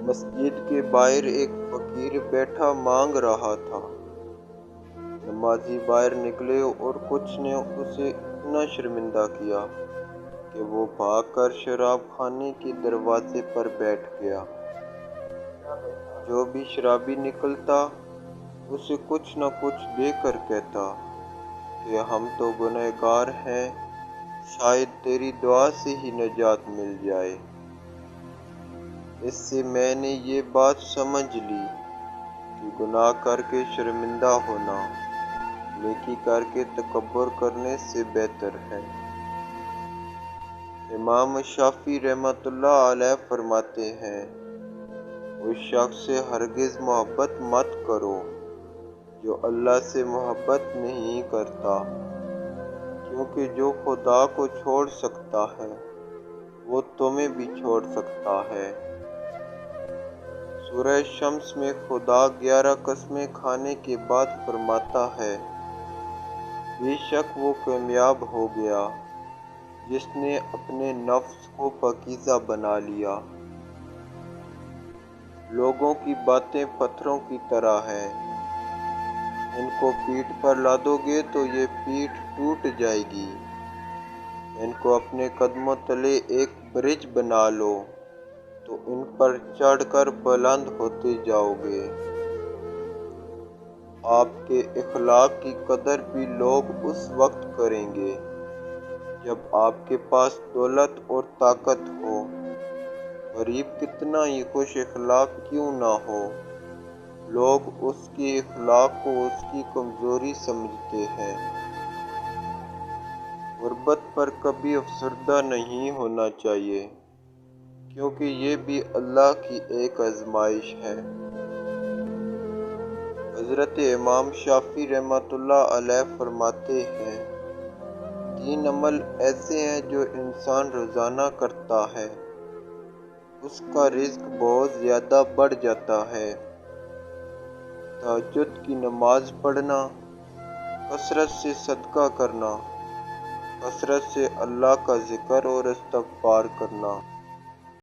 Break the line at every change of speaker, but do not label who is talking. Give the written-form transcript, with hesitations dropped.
مسجد کے باہر ایک فقیر بیٹھا مانگ رہا تھا۔ نمازی باہر نکلے اور کچھ نے اسے اتنا شرمندہ کیا کہ وہ بھاگ کر شراب خانے کے دروازے پر بیٹھ گیا۔ جو بھی شرابی نکلتا اسے کچھ نہ کچھ دے کر کہتا کہ ہم تو گنہگار ہیں، شاید تیری دعا سے ہی نجات مل جائے۔ اس سے میں نے یہ بات سمجھ لی کہ گناہ کر کے شرمندہ ہونا نیکی کر کے تکبر کرنے سے بہتر ہے۔ امام شافعی رحمۃ اللہ علیہ فرماتے ہیں، اس شخص سے ہرگز محبت مت کرو جو اللہ سے محبت نہیں کرتا، کیونکہ جو خدا کو چھوڑ سکتا ہے وہ تمہیں بھی چھوڑ سکتا ہے۔ سورہ شمس میں خدا 11 قسمیں کھانے کے بعد فرماتا ہے، بے شک وہ کامیاب ہو گیا جس نے اپنے نفس کو پاکیزہ بنا لیا۔ لوگوں کی باتیں پتھروں کی طرح ہیں، ان کو پیٹھ پر لادو گے تو یہ پیٹھ ٹوٹ جائے گی، ان کو اپنے قدموں تلے ایک برج بنا لو تو ان پر چڑھ کر بلند ہوتے جاؤ گے۔ آپ کے اخلاق کی قدر بھی لوگ اس وقت کریں گے جب آپ کے پاس دولت اور طاقت ہو، غریب کتنا ہی خوش اخلاق کیوں نہ ہو، لوگ اس کے اخلاق کو اس کی کمزوری سمجھتے ہیں۔ غربت پر کبھی افسردہ نہیں ہونا چاہیے، کیونکہ یہ بھی اللہ کی ایک آزمائش ہے۔ حضرت امام شافعی رحمۃ اللہ علیہ فرماتے ہیں، 3 عمل ایسے ہیں جو انسان روزانہ کرتا ہے، اس کا رزق بہت زیادہ بڑھ جاتا ہے: تہجد کی نماز پڑھنا، کثرت سے صدقہ کرنا، کثرت سے اللہ کا ذکر اور استغفار کرنا۔